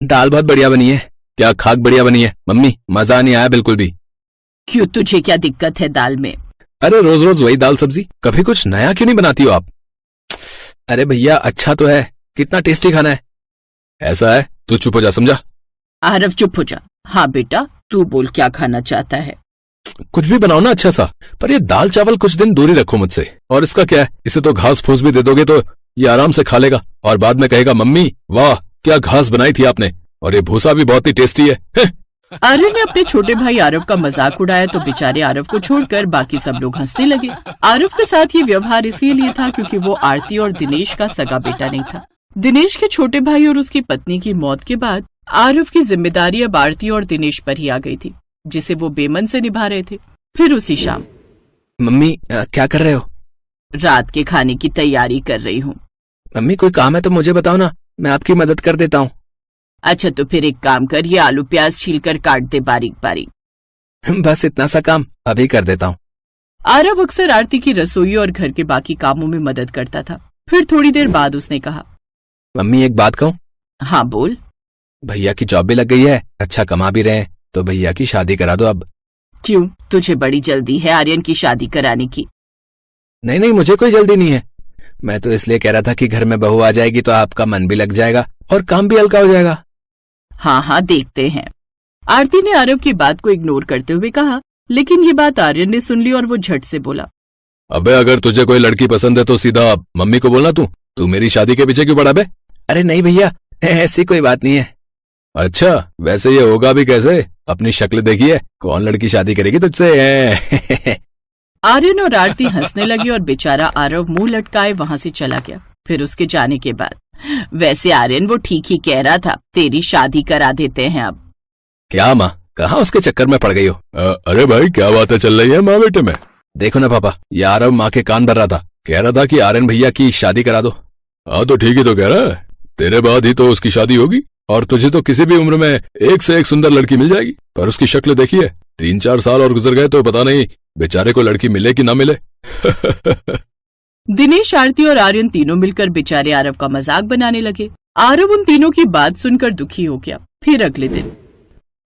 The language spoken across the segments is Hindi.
दाल बहुत बढ़िया बनी है। क्या खाक बढ़िया बनी है मम्मी, मजा नहीं आया बिल्कुल भी। क्यों, तुझे क्या दिक्कत है दाल में? अरे रोज रोज वही दाल सब्जी, कभी कुछ नया क्यों नहीं बनाती हो आप? अरे भैया अच्छा तो है, कितना टेस्टी खाना है। ऐसा है, तू चुप हो जा, समझा? आरव चुप हो जा। हाँ बेटा, तू बोल क्या खाना चाहता है? कुछ भी बनाओ ना अच्छा सा, पर ये दाल चावल कुछ दिन दूरी रखो मुझसे। और इसका क्या है, इसे तो घास फूस भी दे दोगे तो ये आराम से खा लेगा और बाद में कहेगा मम्मी वाह क्या घास बनाई थी आपने, और ये भूसा भी बहुत ही टेस्टी है। आर्यन ने अपने छोटे भाई आरव का मजाक उड़ाया तो बेचारे आरव को छोड़कर बाकी सब लोग हंसने लगे। आरव के साथ ये व्यवहार इसलिए लिए था क्योंकि वो आरती और दिनेश का सगा बेटा नहीं था। दिनेश के छोटे भाई और उसकी पत्नी की मौत के बाद आरव की जिम्मेदारी अब आरती और दिनेश पर ही आ गई थी, जिसे वो बेमन से निभा रहे थे। फिर उसी शाम, मम्मी क्या कर रहे हो? रात के खाने की तैयारी कर रही हूँ। मम्मी कोई काम है तो मुझे बताओ ना, मैं आपकी मदद कर देता हूँ। अच्छा तो फिर एक काम कर, ये आलू प्याज छीलकर काट दे बारीक बारीक। बस इतना सा काम अभी कर देता हूँ। आरव अक्सर आरती की रसोई और घर के बाकी कामों में मदद करता था। फिर थोड़ी देर बाद उसने कहा, मम्मी एक बात कहूँ? हाँ बोल। भैया की जॉब भी लग गई है, अच्छा कमा भी रहे हैं, तो भैया की शादी करा दो अब। क्यों, तुझे बड़ी जल्दी है आर्यन की शादी कराने की? नहीं नहीं, मुझे कोई जल्दी नहीं है। मैं तो इसलिए कह रहा था कि घर में बहू आ जाएगी तो आपका मन भी लग जाएगा और काम भी हल्का हो जाएगा। हाँ हाँ देखते हैं। आरती ने आरव की बात को इग्नोर करते हुए कहा, लेकिन ये बात आर्यन ने सुन ली और वो झट से बोला, अबे अगर तुझे कोई लड़की पसंद है तो सीधा मम्मी को बोलना, तू मेरी शादी के पीछे क्यों पड़ा बे? अरे नहीं भैया, ऐसी कोई बात नहीं है। अच्छा वैसे ये होगा भी कैसे, अपनी शक्ल देखिए, कौन लड़की शादी करेगी तुझसे? आर्यन और आरती हंसने लगी और बेचारा आरव मुंह लटकाए वहां से चला गया। फिर उसके जाने के बाद, वैसे आर्यन वो ठीक ही कह रहा था, तेरी शादी करा देते हैं अब। क्या माँ, कहाँ उसके चक्कर में पड़ गई हो? अरे भाई क्या बातें चल रही है माँ बेटे में? देखो ना पापा, ये आरव माँ के कान भर रहा था, कह रहा था कि आर्यन भैया की शादी करा दो। हाँ तो ठीक ही तो कह रहा है, तेरे बाद ही तो उसकी शादी होगी और तुझे तो किसी भी उम्र में एक से एक सुंदर लड़की मिल जाएगी। पर उसकी शक्ल देखिए, 3-4 साल और गुजर गए तो पता नहीं बेचारे को लड़की मिले कि ना मिले। दिनेश, आरती और आर्यन तीनों मिलकर बेचारे आरव का मजाक बनाने लगे। आरव उन तीनों की बात सुनकर दुखी हो गया। फिर अगले दिन,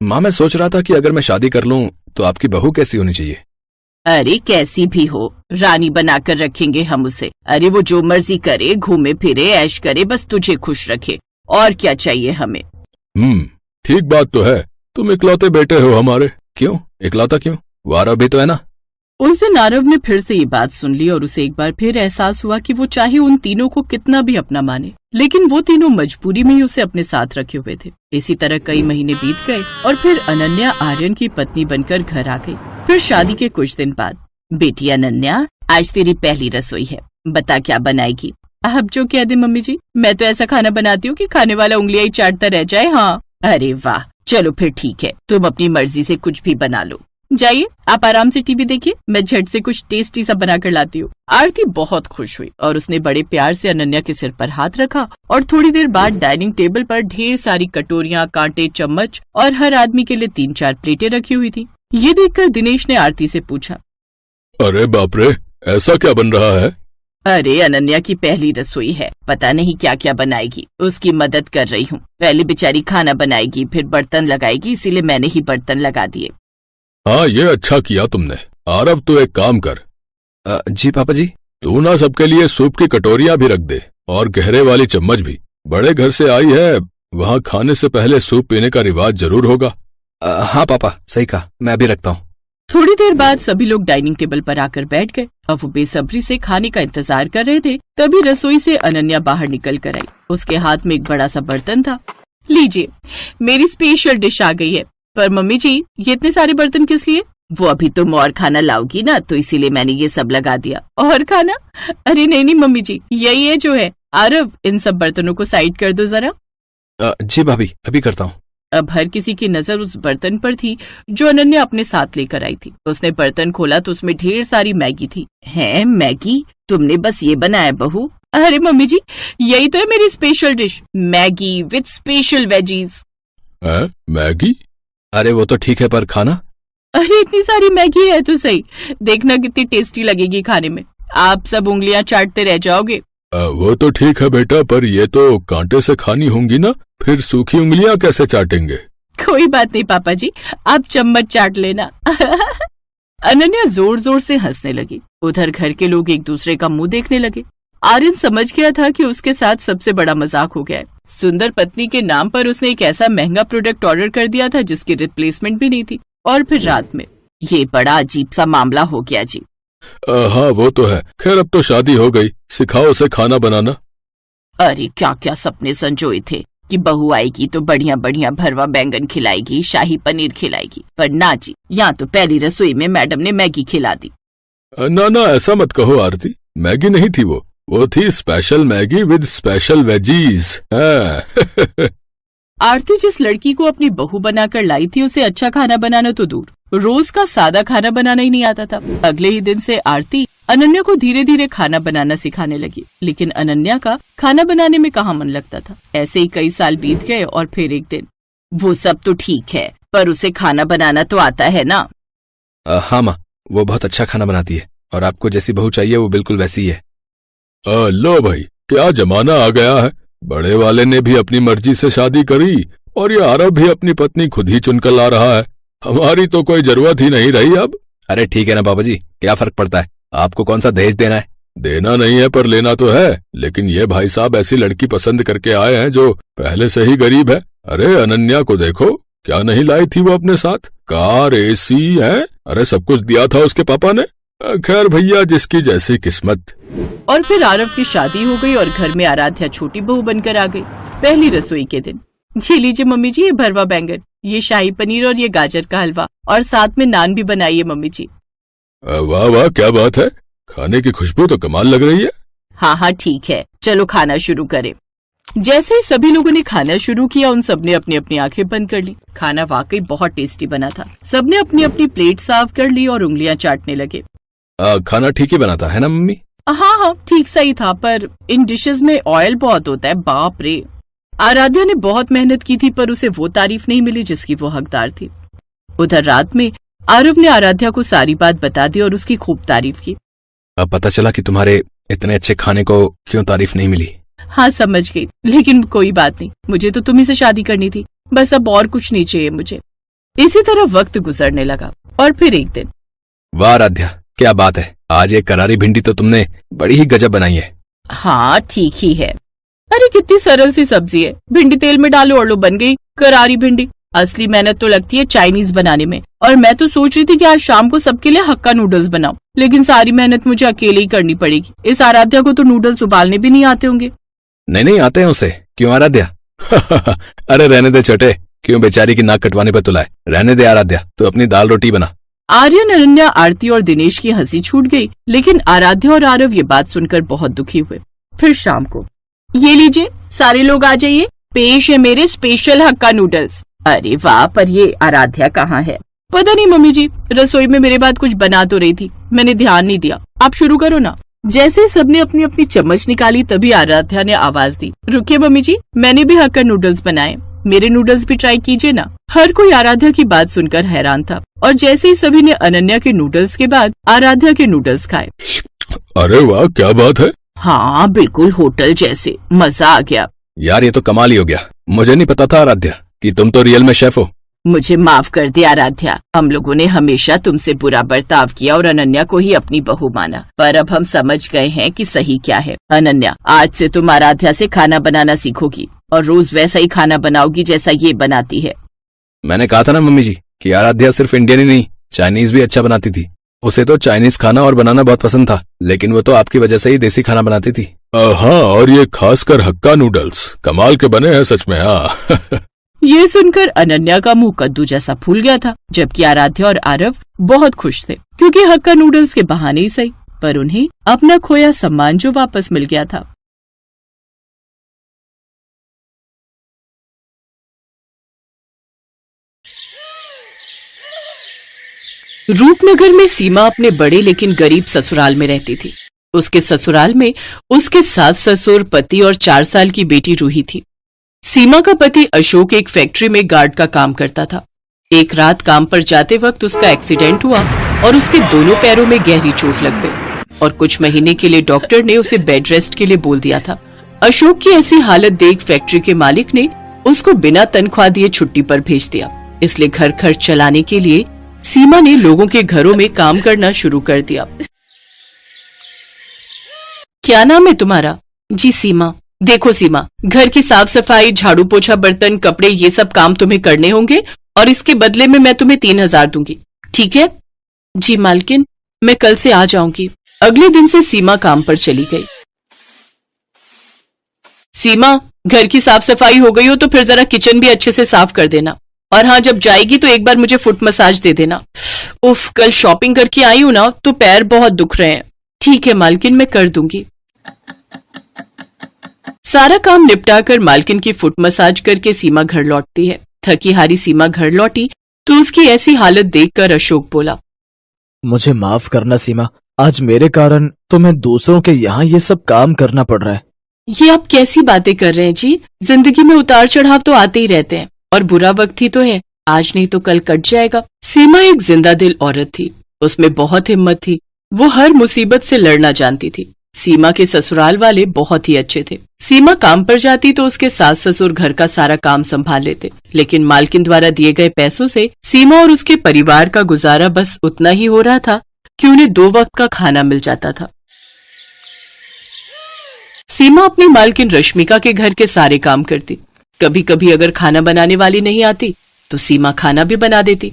माँ मैं सोच रहा था कि अगर मैं शादी कर लूं तो आपकी बहू कैसी होनी चाहिए? अरे कैसी भी हो, रानी बनाकर रखेंगे हम उसे। अरे वो जो मर्जी करे, घूमे फिरे, ऐश करे, बस तुझे खुश रखे, और क्या चाहिए हमें। ठीक बात तो है, तुम इकलौते बेटे हो हमारे। क्यों इकलौता क्यों, वो आरव भी तो है ना। उस दिन आरव ने फिर से ये बात सुन ली और उसे एक बार फिर एहसास हुआ कि वो चाहे उन तीनों को कितना भी अपना माने, लेकिन वो तीनों मजबूरी में ही उसे अपने साथ रखे हुए थे। इसी तरह कई महीने बीत गए और फिर अनन्या आर्यन की पत्नी बनकर घर आ गई। फिर शादी के कुछ दिन बाद, बेटी अनन्या आज तेरी पहली रसोई है, बता क्या बनाएगी? अब जो कह दे मम्मी जी, मैं तो ऐसा खाना बनाती हूँ कि खाने वाला उंगलियां ही चाटता रह जाए। हाँ अरे वाह, चलो फिर ठीक है, तुम अपनी मर्जी से कुछ भी बना लो। जाइए आप आराम से टीवी देखिए, मैं झट से कुछ टेस्टी सा बना कर लाती हूँ। आरती बहुत खुश हुई और उसने बड़े प्यार से अनन्या के सिर पर हाथ रखा और थोड़ी देर बाद डाइनिंग टेबल पर ढेर सारी कटोरियां, कांटे, चम्मच और हर आदमी के लिए 3-4 प्लेटें रखी हुई थी। ये देखकर दिनेश ने आरती से पूछा, अरे बाप रे, ऐसा क्या बन रहा है? अरे अनन्या की पहली रसोई है, पता नहीं क्या क्या बनाएगी, उसकी मदद कर रही हूँ। पहले बेचारी खाना बनाएगी, फिर बर्तन लगाएगी, इसीलिए मैंने ही बर्तन लगा दिए। हाँ ये अच्छा किया तुमने। आरव तो एक काम कर। जी पापा जी। तू ना सबके लिए सूप की कटोरियां भी रख दे और गहरे वाली चम्मच भी। बड़े घर से आई है, वहाँ खाने से पहले सूप पीने का रिवाज जरूर होगा। हाँ पापा सही कहा, मैं भी रखता हूँ। थोड़ी देर बाद सभी लोग डाइनिंग टेबल पर आकर बैठ गए। अब वो बेसब्री से खाने का इंतजार कर रहे थे। तभी रसोई से अनन्या बाहर निकल कर आई। उसके हाथ में एक बड़ा सा बर्तन था। लीजिए, मेरी स्पेशल डिश आ गई है। पर मम्मी जी, ये इतने सारे बर्तन किस लिए? वो अभी तुम और खाना लाओगी ना, तो इसीलिए मैंने ये सब लगा दिया। और खाना? अरे नहीं नहीं मम्मी जी, यही है जो है। आरव, इन सब बर्तनों को साइड कर दो जरा। जी भाभी, अभी करता हूँ। अब हर किसी की नजर उस बर्तन पर थी जो अनन्या अपने साथ लेकर आई थी। उसने बर्तन खोला तो उसमें ढेर सारी मैगी थी। है मैगी? तुमने बस ये बनाया बहू? अरे मम्मी जी, यही तो है मेरी special dish, Maggi with special veggies. Maggi? अरे वो तो ठीक है, पर खाना? अरे इतनी सारी मैगी है तो सही, देखना कितनी टेस्टी लगेगी खाने में। आप सब उंगलियां चाटते रह जाओगे। वो तो ठीक है बेटा, पर ये तो कांटे से खानी होंगी ना, फिर सूखी उंगलियां कैसे चाटेंगे? कोई बात नहीं पापा जी, आप चम्मच चाट लेना। अनन्या जोर जोर से हंसने लगी। उधर घर के लोग एक दूसरे का मुंह देखने लगे। आर्यन समझ गया था कि उसके साथ सबसे बड़ा मजाक हो गया है। सुंदर पत्नी के नाम पर उसने एक ऐसा महंगा प्रोडक्ट ऑर्डर कर दिया था जिसकी रिप्लेसमेंट भी नहीं थी, और फिर रात में। ये बड़ा अजीब सा मामला हो गया जी। हाँ वो तो है। खैर अब तो शादी हो गई, सिखाओ उसे खाना बनाना। अरे क्या क्या सपने संजोए थे कि बहू आएगी तो बढ़िया बढ़िया भरवा बैंगन खिलाएगी, शाही पनीर खिलाएगी, पर ना जी, यहाँ तो पहली रसोई में मैडम ने मैगी खिला दी। ना ना ऐसा मत कहो आरती, मैगी नहीं थी वो थी special Maggi with special veggies. Aarti जिस लड़की को अपनी बहू बनाकर लाई थी उसे अच्छा खाना बनाना तो दूर, रोज का सादा खाना बनाना ही नहीं आता था। अगले ही दिन से आरती अनन्या को धीरे धीरे खाना बनाना सिखाने लगी, लेकिन अनन्या का खाना बनाने में कहाँ मन लगता था। ऐसे ही कई साल बीत गए और फिर एक दिन, वो सब तो ठीक है पर उसे खाना बनाना तो आता है ना? हाँ माँ, वो बहुत अच्छा खाना बनाती है और आपको जैसी बहू चाहिए वो बिल्कुल वैसी ही है। लो भाई, क्या जमाना आ गया है। बड़े वाले ने भी अपनी मर्जी से शादी करी और ये आरव भी अपनी पत्नी खुद ही चुनकर ला रहा है। हमारी तो कोई जरूरत ही नहीं रही अब। अरे ठीक है ना बाबा जी, क्या फर्क पड़ता है, आपको कौन सा दहेज देना है? देना नहीं है पर लेना तो है, लेकिन ये भाई साहब ऐसी लड़की पसंद करके आए हैं जो पहले से ही गरीब है। अरे अनन्या को देखो, क्या नहीं लाई थी वो अपने साथ, कार, एसी है, अरे सब कुछ दिया था उसके पापा ने। खैर भैया, जिसकी जैसी किस्मत। और फिर आरव की शादी हो गई और घर में आराध्या छोटी बहू बनकर आ गई। पहली रसोई के दिन, ये लीजिए मम्मी जी, ये भरवा बैंगन, ये शाही पनीर और ये गाजर का हलवा, और साथ में नान भी बनाइए मम्मी जी। वाह वाह, क्या बात है, खाने की खुशबू तो कमाल लग रही है। हाँ हाँ ठीक है, चलो खाना शुरू करें। जैसे ही सभी लोगों ने खाना शुरू किया, उन सबने अपनी अपनी आंखें बंद कर ली। खाना वाकई बहुत टेस्टी बना था। सबने अपनी अपनी प्लेट साफ कर ली और उंगलियां चाटने लगे। खाना ठीक ही बना था है ना मम्मी? हाँ हाँ ठीक सही था, पर इन डिशेस में ऑयल बहुत होता है, बाप रे। आराध्या ने बहुत मेहनत की थी पर उसे वो तारीफ नहीं मिली जिसकी वो हकदार थी। उधर रात में आरव ने आराध्या को सारी बात बता दी और उसकी खूब तारीफ की। अब पता चला कि तुम्हारे इतने अच्छे खाने को क्यों तारीफ नहीं मिली। हाँ समझ गई, लेकिन कोई बात नहीं, मुझे तो तुम्ही से शादी करनी थी, बस अब और कुछ नहीं चाहिए मुझे। इसी तरह वक्त गुजरने लगा और फिर एक दिन, वाह आराध्या, क्या बात है, आज एक करारी भिंडी तो तुमने बड़ी ही गजब बनाई है। हाँ ठीक ही है। अरे कितनी सरल सी सब्जी है, भिंडी तेल में डालो और लो बन गई करारी भिंडी। असली मेहनत तो लगती है चाइनीज बनाने में, और मैं तो सोच रही थी कि आज शाम को सबके लिए हक्का नूडल्स बनाऊं, लेकिन सारी मेहनत मुझे अकेले ही करनी पड़ेगी। इस आराध्या को तो नूडल्स उबालने भी नहीं आते होंगे। नहीं नहीं आते हैं उसे, क्यों आराध्या? अरे रहने दे छोटे, क्यों बेचारी की नाक कटवाने पर तुलाए, रहने दे आराध्या, तू अपनी दाल रोटी बना। आर्यन, अनन्या, आरती और दिनेश की हंसी छूट गई, लेकिन आराध्या और आरव ये बात सुनकर बहुत दुखी हुए। फिर शाम को, ये लीजिए सारे लोग आ जाइए, पेश है मेरे स्पेशल हक्का नूडल्स। अरे वाह, पर ये आराध्या कहाँ है? पता नहीं मम्मी जी, रसोई में मेरे बाद कुछ बना तो रही थी, मैंने ध्यान नहीं दिया। आप शुरू करो ना। जैसे सबने अपनी अपनी चम्मच निकाली तभी आराध्या ने आवाज दी, रुकिए मम्मी जी, मैंने भी हक्का नूडल्स बनाए, मेरे नूडल्स भी ट्राई कीजिए ना। हर कोई आराध्या की बात सुनकर हैरान था, और जैसे ही सभी ने अनन्या के नूडल्स के बाद आराध्या के नूडल्स खाए। अरे वाह, क्या बात है। हाँ बिल्कुल होटल जैसे, मजा आ गया। यार ये तो कमाल ही हो गया, मुझे नहीं पता था आराध्या कि तुम तो रियल में शेफ हो। मुझे माफ कर दे आराध्या, हम लोगों ने हमेशा तुमसे बुरा बर्ताव किया और अनन्या को ही अपनी बहू माना, पर अब हम समझ गए हैं कि सही क्या है। अनन्या, आज से तुम आराध्या से खाना बनाना सीखोगी और रोज वैसा ही खाना बनाओगी जैसा ये बनाती है। मैंने कहा था ना मम्मी जी कि आराध्या सिर्फ इंडियन ही नहीं, चाइनीज भी अच्छा बनाती थी। उसे तो चाइनीज खाना और बनाना बहुत पसंद था, लेकिन वो तो आपकी वजह से ही देसी खाना बनाती थी। हाँ, और ये खासकर हक्का नूडल्स कमाल के बने हैं सच में। हाँ। ये सुनकर अनन्या का मुंह कद्दू जैसा फूल गया था, जबकि आराध्या और आरव बहुत खुश थे, क्योंकि हक्का नूडल्स के बहाने ही सही, पर उन्हें अपना खोया सम्मान जो वापस मिल गया था। रूपनगर में सीमा अपने बड़े लेकिन गरीब ससुराल में रहती थी। उसके ससुराल में उसके सास ससुर, पति और 4 साल की बेटी रूही थी। सीमा का पति अशोक एक फैक्ट्री में गार्ड का काम करता था। एक रात काम पर जाते वक्त उसका एक्सीडेंट हुआ और उसके दोनों पैरों में गहरी चोट लग गई और कुछ महीने के लिए डॉक्टर ने उसे बेड रेस्ट के लिए बोल दिया था। अशोक की ऐसी हालत देख फैक्ट्री के मालिक ने उसको बिना तनख्वाह दिए छुट्टी पर भेज दिया। इसलिए घर खर्च चलाने के लिए सीमा ने लोगों के घरों में काम करना शुरू कर दिया। क्या नाम है तुम्हारा? जी सीमा। देखो सीमा, घर की साफ सफाई, झाड़ू पोछा, बर्तन, कपड़े, ये सब काम तुम्हें करने होंगे और इसके बदले में मैं तुम्हें 3,000 दूंगी, ठीक है? जी मालकिन, मैं कल से आ जाऊंगी। अगले दिन से सीमा काम पर चली गई। सीमा, घर की साफ सफाई हो गई हो तो फिर जरा किचन भी अच्छे से साफ कर देना, और हाँ, जब जाएगी तो एक बार मुझे फुट मसाज दे देना। उफ, कल शॉपिंग करके आई हूं ना तो पैर बहुत दुख रहे हैं। ठीक है मालकिन, मैं कर दूंगी। सारा काम निपटाकर मालकिन की फुट मसाज करके सीमा घर लौटती है। थकी हारी सीमा घर लौटी तो उसकी ऐसी हालत देखकर अशोक बोला, मुझे माफ करना सीमा, आज मेरे कारण तुम्हें दूसरों के यहाँ ये सब काम करना पड़ रहा है। ये आप कैसी बातें कर रहे हैं जी? जिंदगी में उतार चढ़ाव तो आते ही रहते हैं और बुरा वक्त ही तो है, आज नहीं तो कल कट जाएगा। सीमा एक जिंदा दिल औरत थी, उसमें बहुत हिम्मत थी। वो हर मुसीबत से लड़ना जानती थी। सीमा के ससुराल वाले बहुत ही अच्छे थे। सीमा काम पर जाती तो उसके सास ससुर घर का सारा काम संभाल लेते, लेकिन मालकिन द्वारा दिए गए पैसों से सीमा और उसके परिवार का गुजारा बस उतना ही हो रहा था कि उन्हें 2 वक्त का खाना मिल जाता था। सीमा अपनी मालकिन रश्मिका के घर के सारे काम करती। कभी कभी अगर खाना बनाने वाली नहीं आती तो सीमा खाना भी बना देती।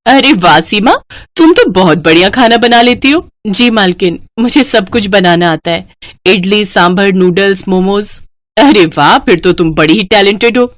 अरे वाह सीमा, तुम तो बहुत बढ़िया खाना बना लेती हो। जी मालकिन, मुझे सब कुछ बनाना आता है, इडली, सांभर, नूडल्स, मोमोज। अरे वाह, फिर तो तुम बड़ी ही टैलेंटेड हो।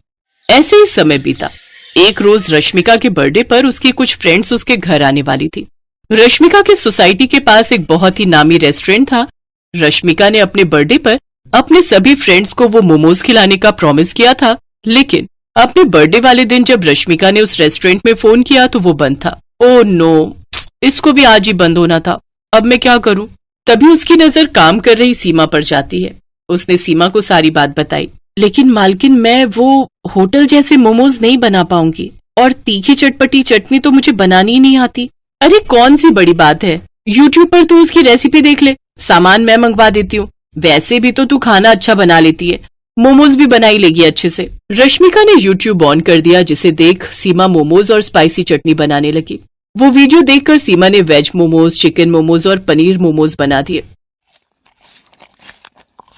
ऐसे ही समय बीता। एक रोज रश्मिका के बर्थडे पर उसकी कुछ फ्रेंड्स उसके घर आने वाली थी। रश्मिका के सोसाइटी के पास एक बहुत ही नामी रेस्टोरेंट था। रश्मिका ने अपने बर्थडे पर अपने सभी फ्रेंड्स को वो मोमोज खिलाने का प्रॉमिस किया था, लेकिन अपने बर्थडे वाले दिन जब रश्मिका ने उस रेस्टोरेंट में फोन किया तो वो बंद था। ओह नो, इसको भी आज ही बंद होना था। अब मैं क्या करूं? तभी उसकी नजर काम कर रही सीमा पर जाती है। उसने सीमा को सारी बात बताई। लेकिन मालकिन, मैं वो होटल जैसे मोमोज नहीं बना पाऊंगी, और तीखी चटपटी चटनी तो मुझे बनानी ही नहीं आती। अरे कौन सी बड़ी बात है, यूट्यूब पर तू उसकी रेसिपी देख ले, सामान मैं मंगवा देती हूँ। वैसे भी तो तू खाना अच्छा बना लेती है, मोमोज भी बनाई लेगी अच्छे से। रश्मिका ने यूट्यूब ऑन कर दिया, जिसे देख सीमा मोमोज और स्पाइसी चटनी बनाने लगी। वो वीडियो देखकर सीमा ने वेज मोमोज, चिकन मोमोज और पनीर मोमोज बना दिए।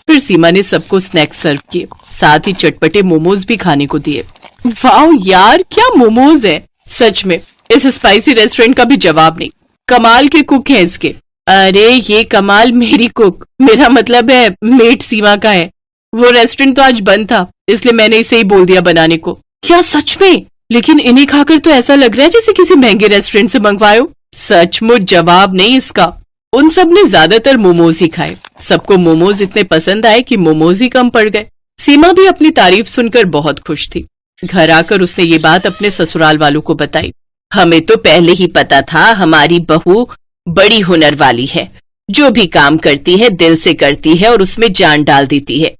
फिर सीमा ने सबको स्नैक्स सर्व किए, साथ ही चटपटे मोमोज भी खाने को दिए। वाह यार, क्या मोमोज है! सच में इस स्पाइसी रेस्टोरेंट का भी जवाब नहीं। कमाल के कुक हैं इसके। अरे ये कमाल मेरी कुक, मेरा मतलब है मेट सीमा का है। वो रेस्टोरेंट तो आज बंद था, इसलिए मैंने इसे ही बोल दिया बनाने को। क्या सच में? लेकिन इन्हें खाकर तो ऐसा लग रहा है जैसे किसी महंगे रेस्टोरेंट से मंगवाए हो। सचमुच जवाब नहीं इसका। उन सब ने ज्यादातर मोमोज ही खाए। सबको मोमोज इतने पसंद आए कि मोमोज ही कम पड़ गए। सीमा भी अपनी तारीफ सुनकर बहुत खुश थी। घर आकर उसने ये बात अपने ससुराल वालों को बताई। हमें तो पहले ही पता था हमारी बहू बड़ी हुनर वाली है, जो भी काम करती है दिल से करती है और उसमें जान डाल देती है।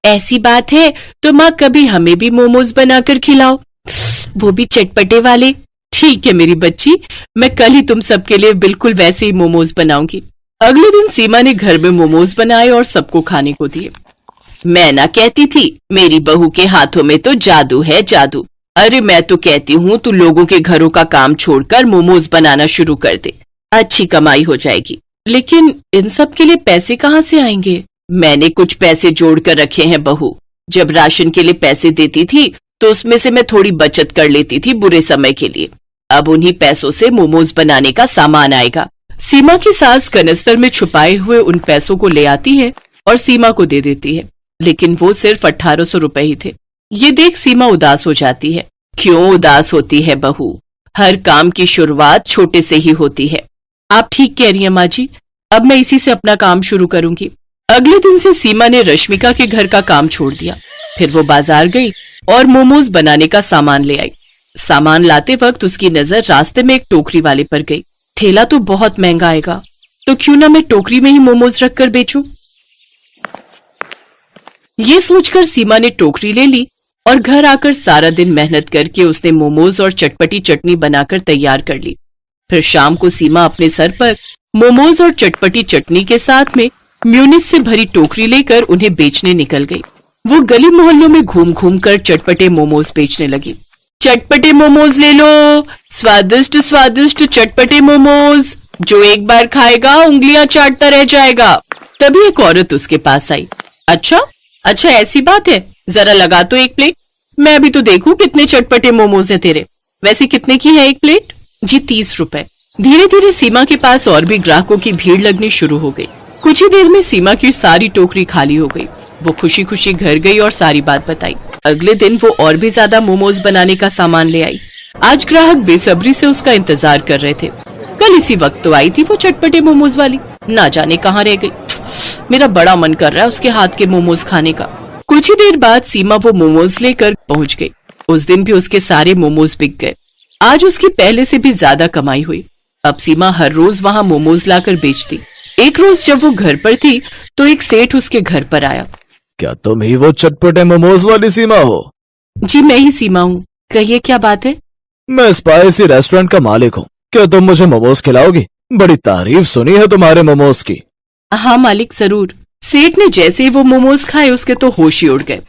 ऐसी बात है तो माँ कभी हमें भी मोमोज बनाकर खिलाओ, वो भी चटपटे वाले। ठीक है मेरी बच्ची, मैं कल ही तुम सबके लिए बिल्कुल वैसे ही मोमोज बनाऊंगी। अगले दिन सीमा ने घर में मोमोज बनाए और सबको खाने को दिए। मैं ना कहती थी मेरी बहू के हाथों में तो जादू है, जादू। अरे मैं तो कहती हूँ तू लोगों के घरों का काम छोड़कर मोमोज बनाना शुरू कर दे, अच्छी कमाई हो जाएगी। लेकिन इन सब के लिए पैसे कहाँ से आएंगे? मैंने कुछ पैसे जोड़ कर रखे हैं बहू। जब राशन के लिए पैसे देती थी तो उसमें से मैं थोड़ी बचत कर लेती थी बुरे समय के लिए। अब उन्हीं पैसों से मोमोज बनाने का सामान आएगा। सीमा की सास कनस्तर में छुपाए हुए उन पैसों को ले आती है और सीमा को दे देती है, लेकिन वो सिर्फ 1800 रुपए ही थे। ये देख सीमा उदास हो जाती है। क्यों उदास होती है बहू? हर काम की शुरुआत छोटे से ही होती है। आप ठीक कह रही हैं माँ जी, अब मैं इसी से अपना काम शुरू करूंगी। अगले दिन से सीमा ने रश्मिका के घर का काम छोड़ दिया। फिर वो बाजार गई और मोमोज बनाने का सामान ले आई। सामान लाते वक्त उसकी नजर रास्ते में एक टोकरी वाले पर गई। ठेला तो बहुत महंगा आएगा, तो क्यों ना मैं टोकरी में ही मोमोज रखकर बेचूं? ये सोचकर सीमा ने टोकरी ले ली और घर आकर सारा दिन मेहनत करके उसने मोमोज और चटपटी चटनी बनाकर तैयार कर ली। फिर शाम को सीमा अपने सर पर मोमोज और चटपटी चटनी के साथ में म्यूनिस से भरी टोकरी लेकर उन्हें बेचने निकल गई। वो गली मोहल्लों में घूम घूम कर चटपटे मोमोज बेचने लगी। चटपटे मोमोज ले लो, स्वादिष्ट स्वादिष्ट चटपटे मोमोज, जो एक बार खाएगा उंगलियां चाटता रह जाएगा। तभी एक औरत उसके पास आई। अच्छा अच्छा, ऐसी बात है, जरा लगा तो एक प्लेट, मैं भी तो देखूं कितने चटपटे मोमोज हैं तेरे। वैसे कितने की है एक प्लेट? जी 30 रुपए। धीरे धीरे सीमा के पास और भी ग्राहकों की भीड़ लगनी शुरू हो गई। कुछ ही देर में सीमा की सारी टोकरी खाली हो गई। वो खुशी खुशी घर गई और सारी बात बताई। अगले दिन वो और भी ज्यादा मोमोज बनाने का सामान ले आई। आज ग्राहक बेसब्री से उसका इंतजार कर रहे थे। कल इसी वक्त तो आई थी वो चटपटे मोमोज वाली, ना जाने कहाँ रह गई। मेरा बड़ा मन कर रहा है उसके हाथ के मोमोज खाने का। कुछ ही देर बाद सीमा वो मोमोज लेकर पहुंच गई। उस दिन भी उसके सारे मोमोज बिक गए। आज उसकी पहले से भी ज्यादा कमाई हुई। अब सीमा हर रोज वहाँ मोमोज लाकर बेचती। एक रोज जब वो घर पर थी तो एक सेठ उसके घर पर आया। क्या तुम ही वो चटपटे मोमोज वाली सीमा हो? जी मैं ही सीमा हूँ, कहिए क्या बात है? मैं स्पाइसी रेस्टोरेंट का मालिक हूँ। क्या तुम मुझे मोमोज खिलाओगी? बड़ी तारीफ सुनी है तुम्हारे मोमोज की। हाँ मालिक, जरूर। सेठ ने जैसे ही वो मोमोज खाए उसके तो होश ही उड़ गए।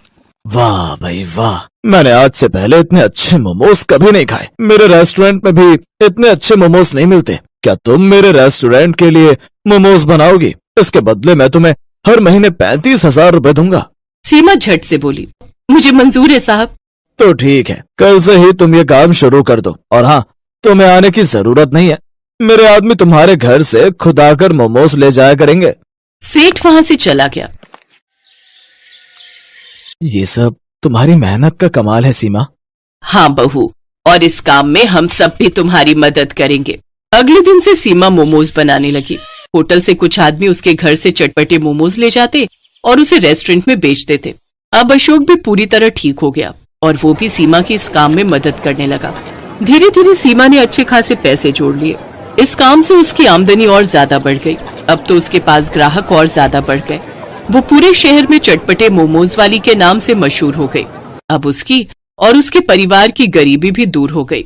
वाह भाई वाह, मैंने आज से पहले इतने अच्छे मोमोज कभी नहीं खाए। मेरे रेस्टोरेंट में भी इतने अच्छे मोमोज नहीं मिलते। क्या तुम मेरे रेस्टोरेंट के लिए मोमोज बनाओगी? इसके बदले मैं तुम्हें हर महीने 35,000 रुपए दूंगा। सीमा झट से बोली, मुझे मंजूर है साहब। तो ठीक है, कल से ही तुम ये काम शुरू कर दो। और हाँ, तुम्हें आने की जरूरत नहीं है। मेरे आदमी तुम्हारे घर से खुद आकर मोमोज ले जाया करेंगे। सेठ वहाँ से चला गया। ये सब तुम्हारी मेहनत का कमाल है सीमा। हाँ बहू, और इस काम में हम सब भी तुम्हारी मदद करेंगे। अगले दिन से सीमा मोमोज बनाने लगी। होटल से कुछ आदमी उसके घर से चटपटे मोमोज ले जाते और उसे रेस्टोरेंट में बेच देते। अब अशोक भी पूरी तरह ठीक हो गया और वो भी सीमा की इस काम में मदद करने लगा। धीरे धीरे सीमा ने अच्छे खासे पैसे जोड़ लिए। इस काम से उसकी आमदनी और ज्यादा बढ़ गई। अब तो उसके पास ग्राहक और ज्यादा बढ़ गए। वो पूरे शहर में चटपटे मोमोज वाली के नाम से मशहूर हो गई। अब उसकी और उसके परिवार की गरीबी भी दूर हो गई।